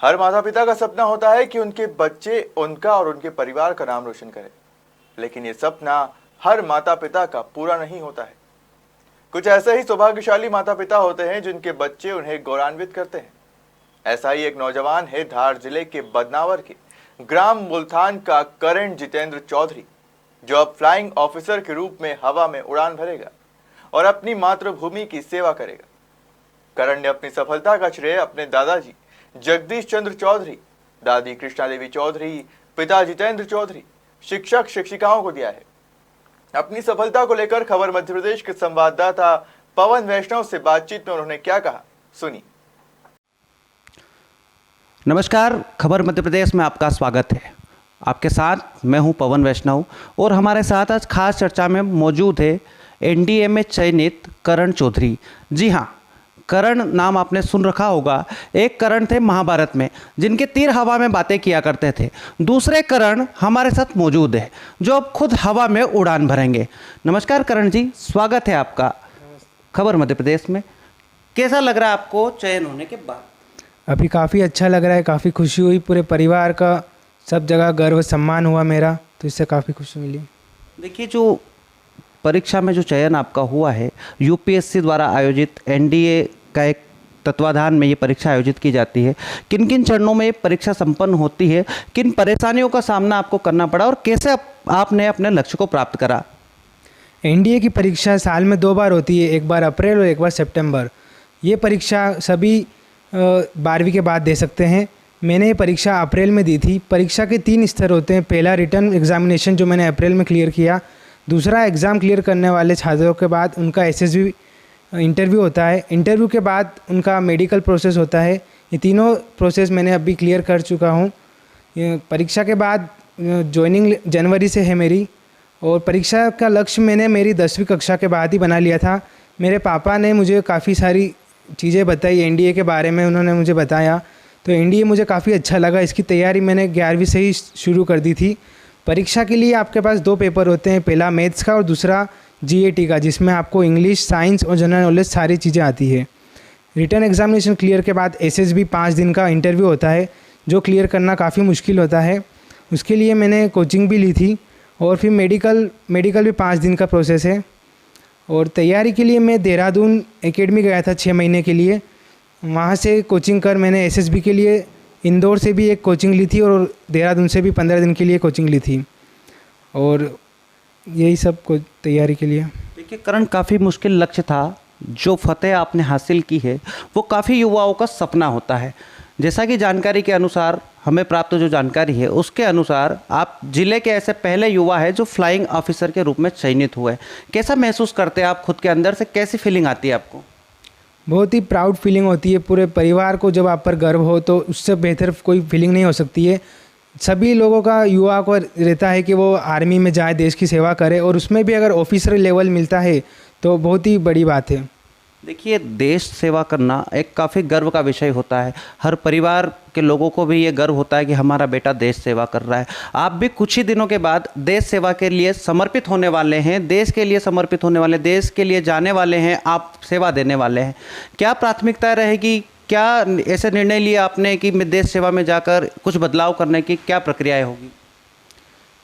हर माता पिता का सपना होता है कि उनके बच्चे उनका और उनके परिवार का नाम रोशन करें, लेकिन ये सपना हर माता पिता का पूरा नहीं होता है। कुछ ऐसे ही सौभाग्यशाली माता पिता होते हैं जिनके बच्चे उन्हें गौरवान्वित करते हैं। ऐसा ही एक नौजवान है धार जिले के बदनावर के ग्राम मुल्तान का करण जितेंद्र चौधरी, जो अब फ्लाइंग ऑफिसर के रूप में हवा में उड़ान भरेगा और अपनी मातृभूमि की सेवा करेगा। करण ने अपनी सफलता का श्रेय अपने दादाजी जगदीश चंद्र चौधरी, दादी कृष्णा देवी चौधरी, पिता जितेंद्र चौधरी, शिक्षक शिक्षिकाओं को दिया है। अपनी सफलता को लेकर खबर मध्य प्रदेश के संवाददाता पवन वैष्णव से बातचीत में उन्होंने क्या कहा, सुनिए। नमस्कार, खबर मध्य प्रदेश में आपका स्वागत है। आपके साथ मैं हूं पवन वैष्णव और हमारे साथ आज खास चर्चा में मौजूद है एनडीए में चयनित करण चौधरी। जी हां, करण नाम आपने सुन रखा होगा। एक करण थे महाभारत में जिनके तीर हवा में बातें किया करते थे। दूसरे करण हमारे साथ मौजूद है जो अब खुद हवा में उड़ान भरेंगे। नमस्कार करण जी, स्वागत है आपका खबर मध्य प्रदेश में। कैसा लग रहा है आपको चयन होने के बाद? अभी काफ़ी अच्छा लग रहा है, काफ़ी खुशी हुई, पूरे परिवार का सब जगह गर्व सम्मान हुआ मेरा, तो इससे काफ़ी खुशी मिली। देखिए, जो परीक्षा में जो चयन आपका हुआ है, यूपीएससी द्वारा आयोजित एनडीए का एक तत्वाधान में ये परीक्षा आयोजित की जाती है। किन किन चरणों में ये परीक्षा संपन्न होती है, किन परेशानियों का सामना आपको करना पड़ा और कैसे आपने अपने लक्ष्य को प्राप्त करा? एनडीए की परीक्षा साल में 2 बार होती है, एक बार अप्रैल और एक बार सितंबर। ये परीक्षा सभी 12वीं के बाद दे सकते हैं। मैंने ये परीक्षा अप्रैल में दी थी। परीक्षा के 3 स्तर होते हैं। पहला रिटर्न एग्जामिनेशन जो मैंने अप्रैल में क्लियर किया, दूसरा एग्ज़ाम क्लियर करने वाले छात्रों के बाद उनका एसएसबी इंटरव्यू होता है, इंटरव्यू के बाद उनका मेडिकल प्रोसेस होता है। ये तीनों प्रोसेस मैंने अभी क्लियर कर चुका हूँ। परीक्षा के बाद ज्वाइनिंग जनवरी से है मेरी, और परीक्षा का लक्ष्य मैंने मेरी 10वीं कक्षा के बाद ही बना लिया था। मेरे पापा ने मुझे काफ़ी सारी चीज़ें बताई एनडीए के बारे में, उन्होंने मुझे बताया, तो एनडीए मुझे काफ़ी अच्छा लगा। इसकी तैयारी मैंने 11वीं से ही शुरू कर दी थी। परीक्षा के लिए आपके पास 2 पेपर होते हैं, पहला मैथ्स का और दूसरा जीएटी का, जिसमें आपको इंग्लिश, साइंस और जनरल नॉलेज सारी चीज़ें आती है। रिटर्न एग्जामिनेशन क्लियर के बाद एसएसबी 5 दिन का इंटरव्यू होता है, जो क्लियर करना काफ़ी मुश्किल होता है। उसके लिए मैंने कोचिंग भी ली थी, और फिर मेडिकल भी 5 दिन का प्रोसेस है। और तैयारी के लिए मैं देहरादून एकेडमी गया था 6 महीने के लिए। वहाँ से कोचिंग कर मैंने एसएसबी के लिए इंदौर से भी एक कोचिंग ली थी और देहरादून से भी 15 दिन के लिए कोचिंग ली थी, और यही सब को तैयारी के लिए। देखिए करण, काफ़ी मुश्किल लक्ष्य था। जो फतेह आपने हासिल की है वो काफ़ी युवाओं का सपना होता है। जैसा कि जानकारी के अनुसार, हमें प्राप्त जो जानकारी है उसके अनुसार, आप जिले के ऐसे पहले युवा है जो फ्लाइंग ऑफिसर के रूप में चयनित हुए। कैसा महसूस करते हैं आप खुद के अंदर से? कैसी फीलिंग आती है आपको? बहुत ही प्राउड फीलिंग होती है। पूरे परिवार को जब आप पर गर्व हो तो उससे बेहतर कोई फीलिंग नहीं हो सकती है। सभी लोगों का, युवा को रहता है कि वो आर्मी में जाए, देश की सेवा करे, और उसमें भी अगर ऑफिसर लेवल मिलता है तो बहुत ही बड़ी बात है। देखिए, देश सेवा करना एक काफ़ी गर्व का विषय होता है। हर परिवार के लोगों को भी ये गर्व होता है कि हमारा बेटा देश सेवा कर रहा है। आप भी कुछ ही दिनों के बाद देश सेवा के लिए समर्पित होने वाले हैं, देश के लिए समर्पित होने वाले, देश के लिए जाने वाले हैं, आप सेवा देने वाले हैं। क्या प्राथमिकता रहेगी? क्या ऐसे निर्णय लिए आपने कि मैं देश सेवा में जाकर कुछ बदलाव करने की क्या प्रक्रियाएँ होगी?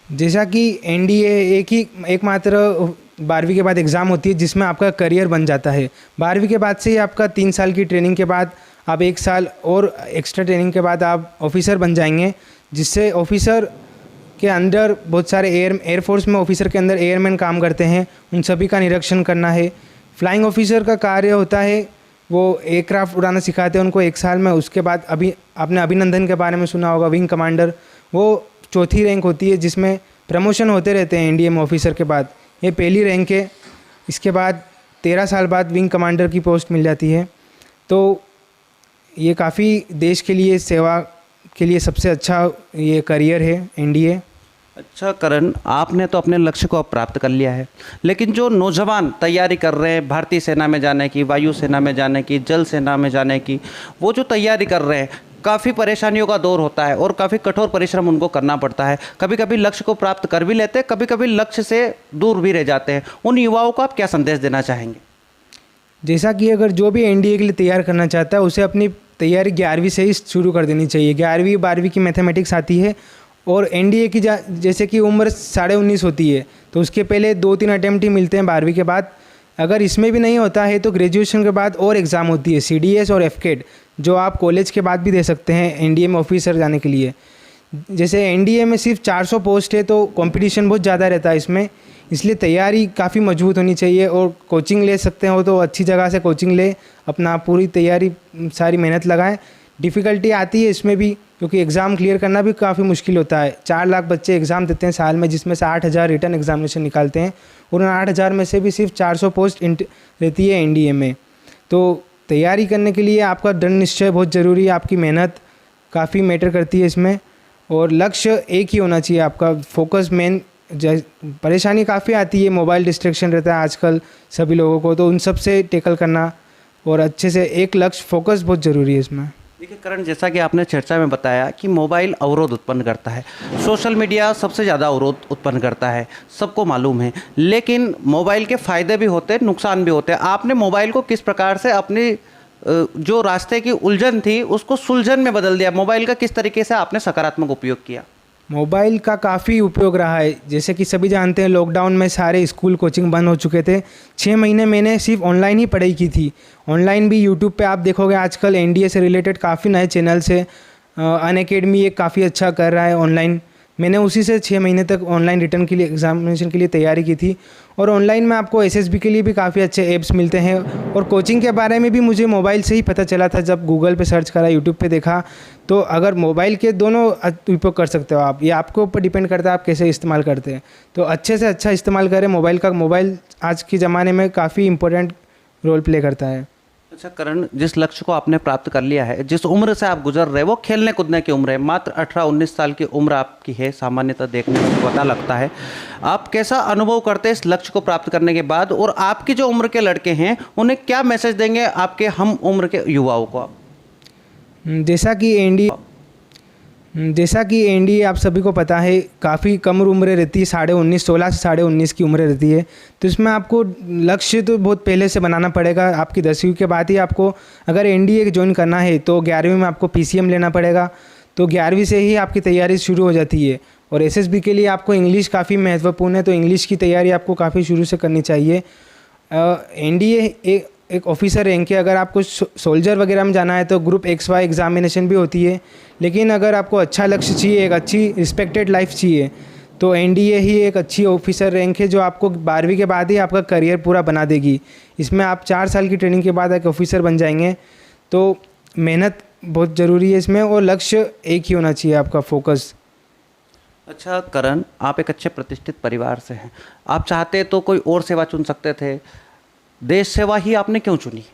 जैसा कि एनडीए एकमात्र 12वीं के बाद एग्ज़ाम होती है जिसमें आपका करियर बन जाता है। 12वीं के बाद से ही आपका 3 साल की ट्रेनिंग के बाद आप 1 साल और एक्स्ट्रा ट्रेनिंग के बाद आप ऑफिसर बन जाएंगे, जिससे ऑफिसर के अंदर बहुत सारे एयरफोर्स में ऑफिसर के अंदर एयरमैन काम करते हैं, उन सभी का निरीक्षण करना है। फ्लाइंग ऑफिसर का कार्य होता है, वो एयरक्राफ्ट उड़ाना सिखाते हैं उनको 1 साल में। उसके बाद अभी आपने अभिनंदन के बारे में सुना होगा, विंग कमांडर, वो 4थी रैंक होती है जिसमें प्रमोशन होते रहते हैं एनडीए में ऑफिसर के बाद। ये पहली रैंक है। इसके बाद 13 साल बाद विंग कमांडर की पोस्ट मिल जाती है। तो ये काफ़ी देश के लिए, सेवा के लिए सबसे अच्छा ये करियर है एनडीए। अच्छा करण, आपने तो अपने लक्ष्य को अब प्राप्त कर लिया है, लेकिन जो नौजवान तैयारी कर रहे हैं भारतीय सेना में जाने की, वायु सेना में जाने की, जल सेना में जाने की, वो जो तैयारी कर रहे हैं, काफ़ी परेशानियों का दौर होता है और काफ़ी कठोर परिश्रम उनको करना पड़ता है। कभी कभी लक्ष्य को प्राप्त कर भी लेते हैं, कभी कभी लक्ष्य से दूर भी रह जाते हैं। उन युवाओं को आप क्या संदेश देना चाहेंगे? जैसा कि अगर जो भी एनडीए के लिए तैयार करना चाहता है, उसे अपनी तैयारी 11वीं से ही शुरू कर देनी चाहिए। 11वीं 12वीं की मैथमेटिक्स आती है और एनडीए की जैसे कि उम्र 19.5 होती है, तो उसके पहले 2-3 अटैम्प्ट ही मिलते हैं 12वीं के बाद। अगर इसमें भी नहीं होता है तो ग्रेजुएशन के बाद और एग्ज़ाम होती है CDS और FCAT, जो आप कॉलेज के बाद भी दे सकते हैं एनडीए में ऑफिसर जाने के लिए। जैसे एनडीए में सिर्फ 400 पोस्ट है तो कंपटीशन बहुत ज़्यादा रहता है इसमें, इसलिए तैयारी काफ़ी मजबूत होनी चाहिए। और कोचिंग ले सकते हो तो अच्छी जगह से कोचिंग ले, अपना पूरी तैयारी सारी मेहनत लगाएं। डिफ़िकल्टी आती है इसमें भी, क्योंकि एग्ज़ाम क्लियर करना भी काफ़ी मुश्किल होता है। 4 लाख बच्चे एग्ज़ाम देते हैं साल में, जिसमें से 8,000 रिटर्न एग्जामिनेशन निकालते हैं, और उन 8,000 में से भी सिर्फ 400 पोस्ट रहती है एनडीए में। तो तैयारी करने के लिए आपका दृढ़ निश्चय बहुत ज़रूरी है, आपकी मेहनत काफ़ी मैटर करती है इसमें, और लक्ष्य एक ही होना चाहिए आपका, फोकस मेन। परेशानी काफ़ी आती है, मोबाइल डिस्ट्रैक्शन रहता है आजकल सभी लोगों को, तो उन सब से टैकल करना और अच्छे से एक लक्ष्य फोकस बहुत ज़रूरी है इसमें। देखिए करण, जैसा कि आपने चर्चा में बताया कि मोबाइल अवरोध उत्पन्न करता है, सोशल मीडिया सबसे ज़्यादा अवरोध उत्पन्न करता है, सबको मालूम है, लेकिन मोबाइल के फ़ायदे भी होते हैं, नुकसान भी होते हैं। आपने मोबाइल को किस प्रकार से अपनी जो रास्ते की उलझन थी उसको सुलझन में बदल दिया? मोबाइल का किस तरीके से आपने सकारात्मक उपयोग किया? मोबाइल का काफ़ी उपयोग रहा है। जैसे कि सभी जानते हैं, लॉकडाउन में सारे स्कूल कोचिंग बंद हो चुके थे। 6 महीने मैंने सिर्फ ऑनलाइन ही पढ़ाई की थी। ऑनलाइन भी यूट्यूब पे आप देखोगे आजकल एनडीए से रिलेटेड काफ़ी नए चैनल्स है। अनअकैडमी एक काफ़ी अच्छा कर रहा है ऑनलाइन। मैंने उसी से 6 महीने तक ऑनलाइन रिटर्न के लिए एग्जामिनेशन के लिए तैयारी की थी। और ऑनलाइन में आपको एसएसबी के लिए भी काफ़ी अच्छे ऐप्स मिलते हैं। और कोचिंग के बारे में भी मुझे मोबाइल से ही पता चला था, जब गूगल पे सर्च करा, यूट्यूब पे देखा। तो अगर मोबाइल के दोनों उपयोग कर सकते हो आप, ये आपके ऊपर डिपेंड करता है आप कैसे इस्तेमाल करते हैं। तो अच्छे से अच्छा इस्तेमाल करें मोबाइल का। मोबाइल आज के ज़माने में काफ़ी इंपॉर्टेंट रोल प्ले करता है। अच्छा करण, जिस लक्ष्य को आपने प्राप्त कर लिया है, जिस उम्र से आप गुजर रहे, वो खेलने कूदने की उम्र है। मात्र 18-19 साल की उम्र आपकी है, सामान्यतः देखने में पता लगता है। आप कैसा अनुभव करते हैं इस लक्ष्य को प्राप्त करने के बाद, और आपकी जो उम्र के लड़के हैं उन्हें क्या मैसेज देंगे आपके हम उम्र के युवाओं को आप? जैसा कि एनडीए आप सभी को पता है काफ़ी कम उम्र रहती है, 16 से 19.5 की उम्र रहती है। तो इसमें आपको लक्ष्य तो बहुत पहले से बनाना पड़ेगा। आपकी 10वीं के बाद ही आपको अगर एनडीए ज्वाइन करना है तो 11वीं में आपको पीसीएम लेना पड़ेगा। तो 11वीं से ही आपकी तैयारी शुरू हो जाती है। और एसएसबी के लिए आपको इंग्लिश काफ़ी महत्वपूर्ण है, तो इंग्लिश की तैयारी आपको काफ़ी शुरू से करनी चाहिए। एनडीए एक ऑफिसर रैंक है। अगर आपको सोल्जर वगैरह में जाना है तो ग्रुप XY एग्जामिनेशन भी होती है। लेकिन अगर आपको अच्छा लक्ष्य चाहिए, एक अच्छी रिस्पेक्टेड लाइफ चाहिए, तो एनडीए ही एक अच्छी ऑफिसर रैंक है, जो आपको 12वीं के बाद ही आपका करियर पूरा बना देगी। इसमें आप 4 साल की ट्रेनिंग के बाद एक ऑफिसर बन जाएंगे। तो मेहनत बहुत ज़रूरी है इसमें, और लक्ष्य एक ही होना चाहिए आपका, फोकस। अच्छा करण, आप एक अच्छे प्रतिष्ठित परिवार से हैं, आप चाहते तो कोई और सेवा चुन सकते थे, देश सेवा ही आपने क्यों चुनी?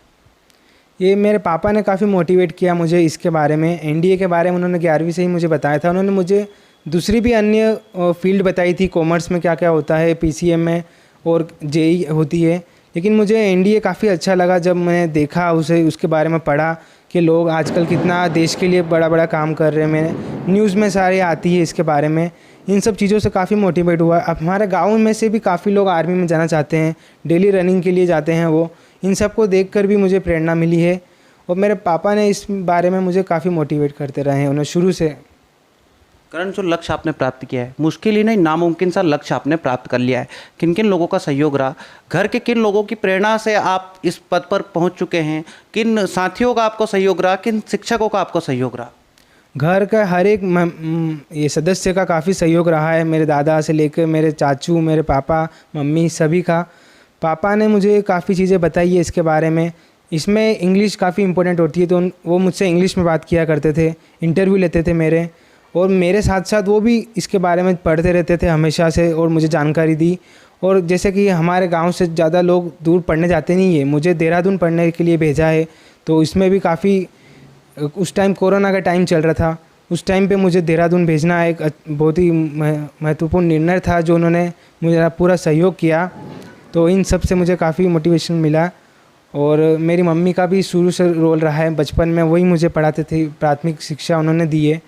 ये मेरे पापा ने काफ़ी मोटिवेट किया मुझे इसके बारे में। एनडीए के बारे में उन्होंने 11वीं से ही मुझे बताया था। उन्होंने मुझे दूसरी भी अन्य फील्ड बताई थी, कॉमर्स में क्या क्या होता है, पीसीएम में और जेई होती है। लेकिन मुझे एनडीए काफ़ी अच्छा लगा जब मैंने देखा उसे, उसके बारे में पढ़ा कि लोग आजकल कितना देश के लिए बड़ा बड़ा काम कर रहे हैं। मैंने न्यूज़ में सारे आती है इसके बारे में। इन सब चीज़ों से काफ़ी मोटिवेट हुआ। अब हमारे गांव में से भी काफ़ी लोग आर्मी में जाना चाहते हैं, डेली रनिंग के लिए जाते हैं वो। इन सब को देखकर भी मुझे प्रेरणा मिली है, और मेरे पापा ने इस बारे में मुझे काफ़ी मोटिवेट करते रहे हैं उन्हें शुरू से। करण, जो लक्ष्य आपने प्राप्त किया है, मुश्किल ही नहीं नामुमकिन सा लक्ष्य आपने प्राप्त कर लिया है। किन किन लोगों का सहयोग रहा, घर के किन लोगों की प्रेरणा से आप इस पद पर पहुंच चुके हैं, किन साथियों का आपको सहयोग रहा, किन शिक्षकों का आपको सहयोग रहा? घर का हर एक ये सदस्य का काफ़ी सहयोग रहा है, मेरे दादा से लेकर मेरे चाचू, मेरे पापा, मम्मी, सभी का। पापा ने मुझे काफ़ी चीज़ें बताई है इसके बारे में। इसमें इंग्लिश काफ़ी इंपॉर्टेंट होती है, तो वो मुझसे इंग्लिश में बात किया करते थे, इंटरव्यू लेते थे मेरे, और मेरे साथ साथ वो भी इसके बारे में पढ़ते रहते थे हमेशा से, और मुझे जानकारी दी। और जैसे कि हमारे गांव से ज़्यादा लोग दूर पढ़ने जाते नहीं है, मुझे देहरादून पढ़ने के लिए भेजा है। तो इसमें भी काफ़ी, उस टाइम कोरोना का टाइम चल रहा था, उस टाइम पे मुझे देहरादून भेजना एक बहुत ही महत्वपूर्ण निर्णय था, जो उन्होंने मुझे पूरा सहयोग किया। तो इन सब से मुझे काफ़ी मोटिवेशन मिला। और मेरी मम्मी का भी शुरू से रोल रहा है, बचपन में वही मुझे पढ़ाते थे, प्राथमिक शिक्षा उन्होंने दी है।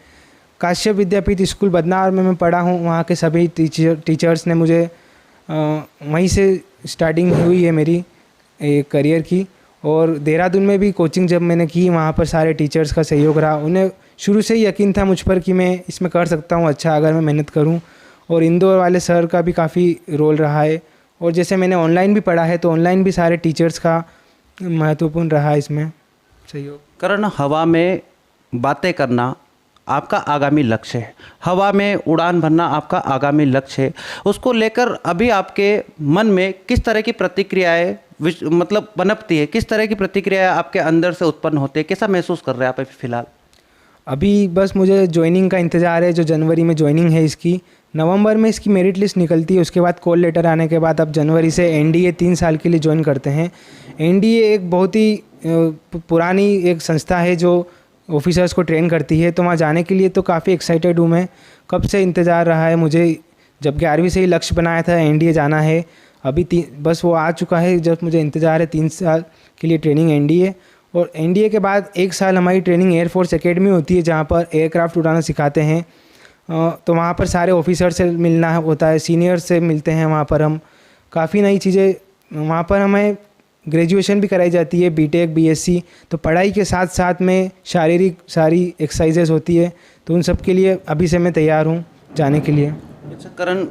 काश्यप विद्यापीठ स्कूल बदनावर में मैं पढ़ा हूँ, वहाँ के सभी टीचर्स ने मुझे वहीं से स्टार्टिंग हुई है मेरी करियर की। और देहरादून में भी कोचिंग जब मैंने की वहाँ पर सारे टीचर्स का सहयोग रहा। उन्हें शुरू से ही यकीन था मुझ पर कि मैं इसमें कर सकता हूँ अच्छा अगर मैं मेहनत करूँ। और इंदौर वाले सर का भी काफ़ी रोल रहा है। और जैसे मैंने ऑनलाइन भी पढ़ा है तो ऑनलाइन भी सारे टीचर्स का महत्वपूर्ण रहा है इसमें सहयोग। करण, हवा में बातें करना आपका आगामी लक्ष्य है, हवा में उड़ान भरना आपका आगामी लक्ष्य है। उसको लेकर अभी आपके मन में किस तरह की प्रतिक्रियाएं मतलब पनपती है, किस तरह की प्रतिक्रियाएं आपके अंदर से उत्पन्न होती है, कैसा महसूस कर रहे हैं आप अभी फिलहाल? अभी बस मुझे ज्वाइनिंग का इंतज़ार है। जो जनवरी में ज्वाइनिंग है इसकी, नवंबर में इसकी मेरिट लिस्ट निकलती है। उसके बाद कॉल लेटर आने के बाद अब जनवरी से एनडीए 3 साल के लिए ज्वाइन करते हैं। एनडीए एक बहुत ही पुरानी एक संस्था है जो ऑफिसर्स को ट्रेन करती है। तो वहाँ जाने के लिए तो काफ़ी एक्साइटेड हूँ मैं। कब से इंतज़ार रहा है मुझे, जब 11वीं से ही लक्ष्य बनाया था एनडीए जाना है। अभी बस वो आ चुका है। जब मुझे इंतज़ार है 3 साल के लिए ट्रेनिंग एनडीए। और एनडीए के बाद 1 साल हमारी ट्रेनिंग एयरफोर्स एकेडमी होती है जहाँ पर एयरक्राफ्ट उड़ाना सिखाते हैं। तो वहाँ पर सारे ऑफिसर से मिलना होता है, सीनियर से मिलते हैं। वहाँ पर हम काफ़ी नई चीज़ें, वहाँ पर हमें ग्रेजुएशन भी कराई जाती है, बीटेक बीएससी। तो पढ़ाई के साथ साथ में शारीरिक सारी एक्सरसाइजेज होती है। तो उन सब के लिए अभी से मैं तैयार हूँ जाने के लिए। अच्छा करण,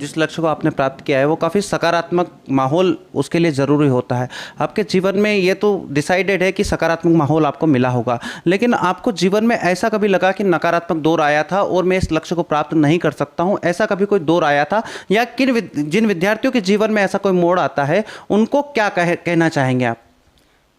जिस लक्ष्य को आपने प्राप्त किया है वो काफ़ी सकारात्मक माहौल उसके लिए ज़रूरी होता है। आपके जीवन में ये तो डिसाइडेड है कि सकारात्मक माहौल आपको मिला होगा, लेकिन आपको जीवन में ऐसा कभी लगा कि नकारात्मक दौर आया था और मैं इस लक्ष्य को प्राप्त नहीं कर सकता हूँ, ऐसा कभी कोई दौर आया था? या जिन विद्यार्थियों के जीवन में ऐसा कोई मोड़ आता है उनको क्या कहना चाहेंगे आप?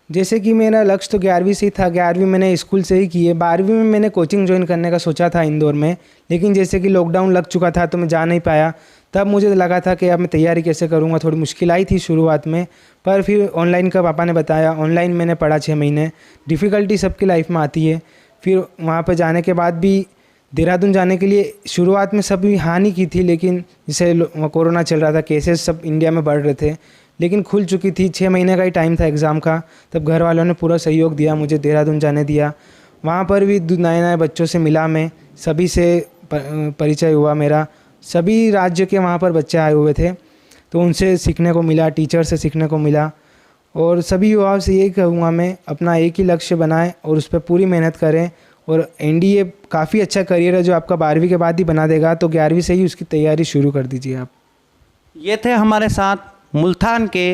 जैसे कि मेरा लक्ष्य तो 11वीं से ही था, 11वीं मैंने स्कूल से ही की है। 12वीं में मैंने कोचिंग ज्वाइन करने का सोचा था इंदौर में, लेकिन जैसे कि लॉकडाउन लग चुका था तो मैं जा नहीं पाया। तब मुझे लगा था कि अब मैं तैयारी कैसे करूँगा, थोड़ी मुश्किल आई थी शुरुआत में। पर फिर ऑनलाइन का पापा ने बताया, ऑनलाइन मैंने पढ़ा 6 महीने। डिफ़िकल्टी सबकी लाइफ में आती है। फिर वहाँ पर जाने के बाद भी देहरादून जाने के लिए शुरुआत में सभी हानि की थी, लेकिन जैसे कोरोना चल रहा था, केसेस सब इंडिया में बढ़ रहे थे, लेकिन खुल चुकी थी। 6 महीने का ही टाइम था एग्ज़ाम का। तब घर वालों ने पूरा सहयोग दिया, मुझे देहरादून जाने दिया। वहाँ पर भी नए नए बच्चों से मिला मैं, सभी से परिचय हुआ मेरा। सभी राज्य के वहाँ पर बच्चे आए हुए थे, तो उनसे सीखने को मिला, टीचर से सीखने को मिला। और सभी युवाओं से यही कहूँगा मैं, अपना एक ही लक्ष्य बनाएं और उस पर पूरी मेहनत करें। और एनडीए काफ़ी अच्छा करियर है जो आपका 12वीं के बाद ही बना देगा, तो 11वीं से ही उसकी तैयारी शुरू कर दीजिए आप। ये थे हमारे साथ मुल्तान के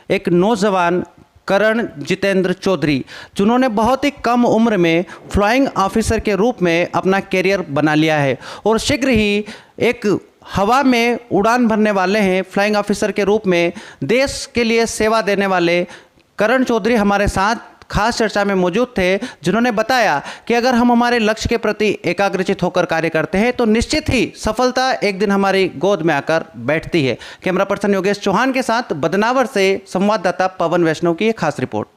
एक नौजवान करण जितेंद्र चौधरी, जिन्होंने बहुत ही कम उम्र में फ्लाइंग ऑफिसर के रूप में अपना करियर बना लिया है और शीघ्र ही एक हवा में उड़ान भरने वाले हैं। फ्लाइंग ऑफिसर के रूप में देश के लिए सेवा देने वाले करण चौधरी हमारे साथ खास चर्चा में मौजूद थे, जिन्होंने बताया कि अगर हम हमारे लक्ष्य के प्रति एकाग्रचित होकर कार्य करते हैं तो निश्चित ही सफलता एक दिन हमारी गोद में आकर बैठती है। कैमरा पर्सन योगेश चौहान के साथ बदनावर से संवाददाता पवन वैष्णव की एक खास रिपोर्ट।